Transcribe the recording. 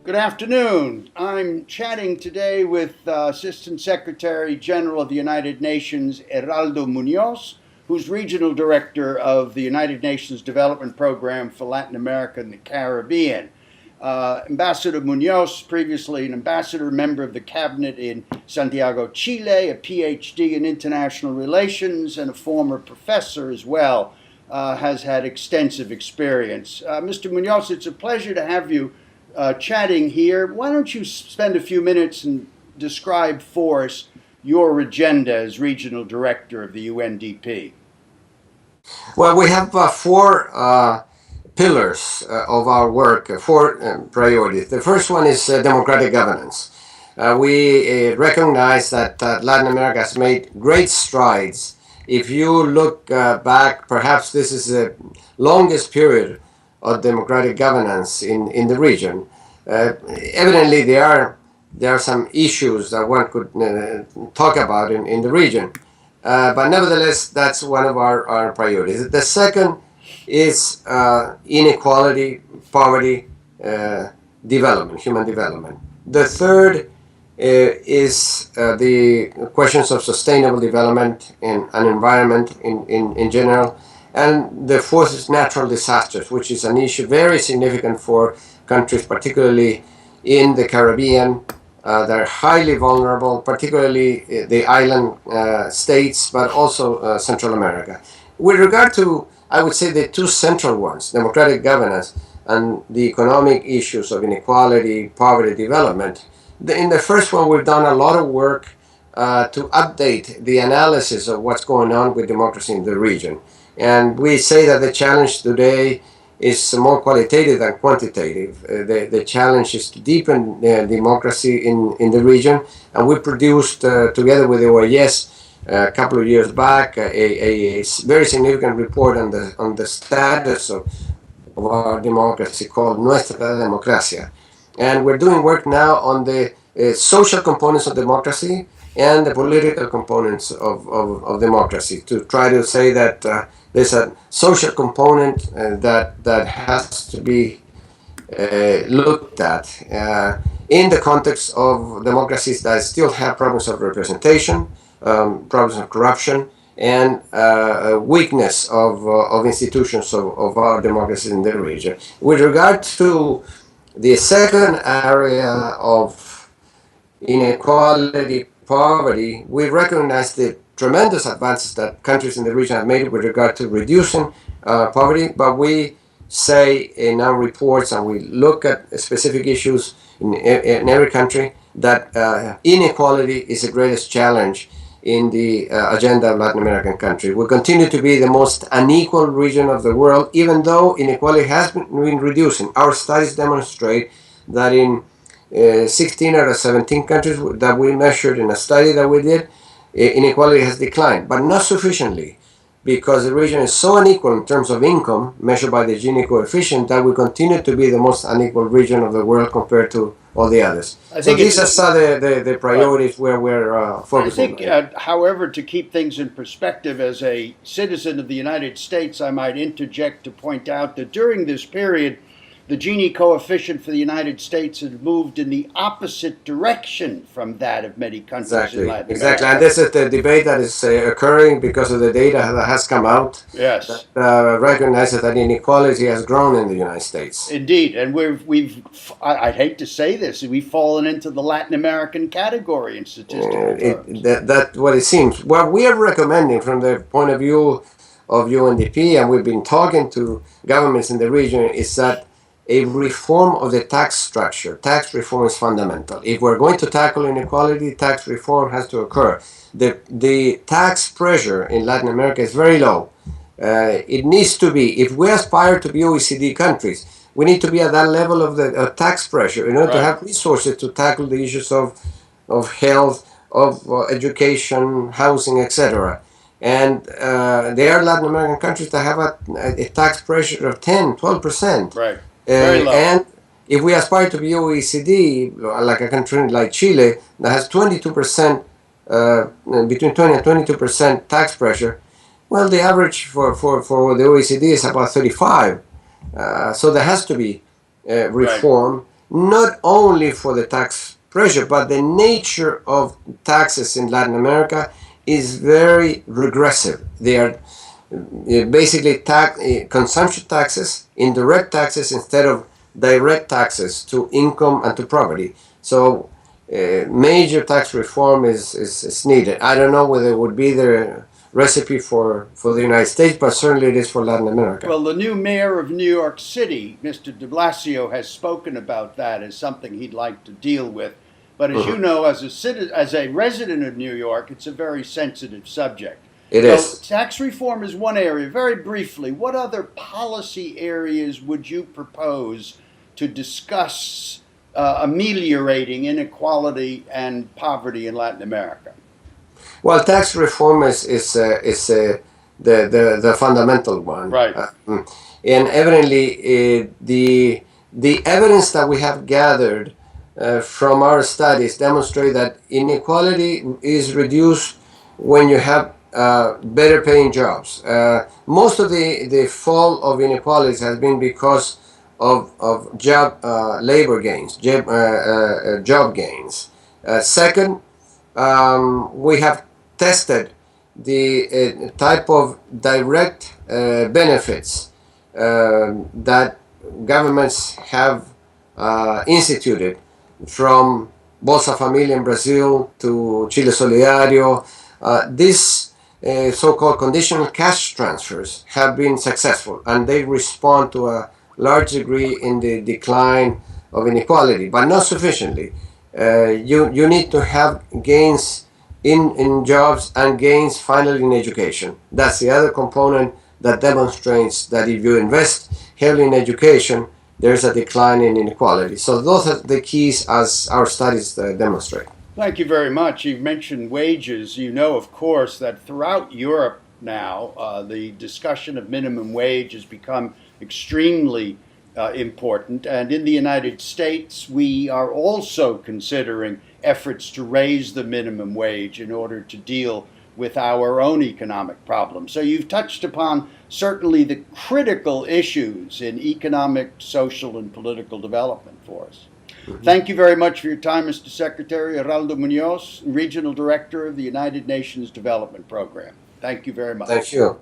Good afternoon. I'm chatting today with Assistant Secretary General of the United Nations, Heraldo Munoz, who's Regional Director of the United Nations Development Program for Latin America and the Caribbean. Ambassador Munoz, previously an ambassador, member of the cabinet in Santiago, Chile, a PhD in international relations, and a former professor as well, has had extensive experience. Mr. Munoz, it's a pleasure to have you chatting here. Why don't you spend a few minutes and describe for us your agenda as Regional Director of the UNDP? Well, we have four pillars of our work, four priorities. The first one is democratic governance. We recognize that Latin America has made great strides. If you look back, perhaps this is the longest period of democratic governance in the region. Evidently, there are some issues that one could talk about in the region. But nevertheless, that's one of our priorities. The second is inequality, poverty, development, human development. The third is the questions of sustainable development and environment in general. And the fourth is natural disasters, which is an issue very significant for countries, particularly in the Caribbean. They're highly vulnerable, particularly the island states, but also Central America. With regard to, I would say, the two central ones, democratic governance and the economic issues of inequality, poverty, development, in the first one, we've done a lot of work to update the analysis of what's going on with democracy in the region. And we say that the challenge today is more qualitative than quantitative. The challenge is to deepen democracy in the region. And we produced, together with the OAS, a couple of years back, a very significant report on the status of our democracy called Nuestra Democracia. And we're doing work now on the social components of democracy and the political components of democracy, to try to say that there's a social component that has to be looked at in the context of democracies that still have problems of representation, problems of corruption, and weakness of institutions of our democracies in the region. With regard to the second area of inequality, poverty, we recognize the tremendous advances that countries in the region have made with regard to reducing poverty, but we say in our reports, and we look at specific issues in every country, that inequality is the greatest challenge in the agenda of Latin American countries. We continue to be the most unequal region of the world, even though inequality has been reducing. Our studies demonstrate that in 16 out of 17 countries that we measured in a study that we did, inequality has declined, but not sufficiently, because the region is so unequal in terms of income, measured by the Gini coefficient, that we continue to be the most unequal region of the world compared to all the others. So these are the priorities where we're focusing. I think, however, to keep things in perspective, as a citizen of the United States, I might interject to point out that during this period, the Gini coefficient for the United States has moved in the opposite direction from that of many countries in Latin America. Exactly, and this is the debate that is occurring because of the data that has come out. Yes, that recognizes that inequality has grown in the United States. Indeed, and I'd hate to say this, we've fallen into the Latin American category in statistical terms. That's what it seems. What we are recommending from the point of view of UNDP, and we've been talking to governments in the region, is that a reform of the tax structure. Tax reform is fundamental. If we're going to tackle inequality, tax reform has to occur. The tax pressure in Latin America is very low. It needs to be. If we aspire to be OECD countries, we need to be at that level of the tax pressure in order to have resources to tackle the issues of health, of education, housing, etc. And there are Latin American countries that have a tax pressure of 10, 12%. Right. Very low. And if we aspire to be OECD, like a country like Chile, that has 22%, between 20 and 22% tax pressure, well, the average for the OECD is about 35. So there has to be reform. not only for the tax pressure, but the nature of taxes in Latin America is very regressive. They are basically consumption taxes, indirect taxes instead of direct taxes to income and to property. So major tax reform is needed. I don't know whether it would be the recipe for the United States, but certainly it is for Latin America. Well, the new mayor of New York City, Mr. de Blasio, has spoken about that as something he'd like to deal with. But as you know, as a resident of New York, it's a very sensitive subject. It So is. tax reform is one area. Very briefly, what other policy areas would you propose to discuss ameliorating inequality and poverty in Latin America? Well, tax reform is the fundamental one. Right. And evidently, the evidence that we have gathered from our studies demonstrate that inequality is reduced when you have better paying jobs. Most of the fall of inequalities has been because of job labor gains, job gains. Second, we have tested the type of direct benefits that governments have instituted, from Bolsa Familia in Brazil to Chile Solidario. These so-called conditional cash transfers have been successful, and they respond to a large degree in the decline of inequality, but not sufficiently. You need to have gains in jobs and gains finally in education. That's the other component that demonstrates that if you invest heavily in education, there's a decline in inequality. So those are the keys as our studies demonstrate. Thank you very much. You've mentioned wages. You know, of course, that throughout Europe now, the discussion of minimum wage has become extremely important. And in the United States, we are also considering efforts to raise the minimum wage in order to deal with our own economic problems. So you've touched upon certainly the critical issues in economic, social, and political development for us. Thank you very much for your time, Mr. Secretary. Heraldo Munoz, Regional Director of the United Nations Development Program. Thank you very much. Thank you.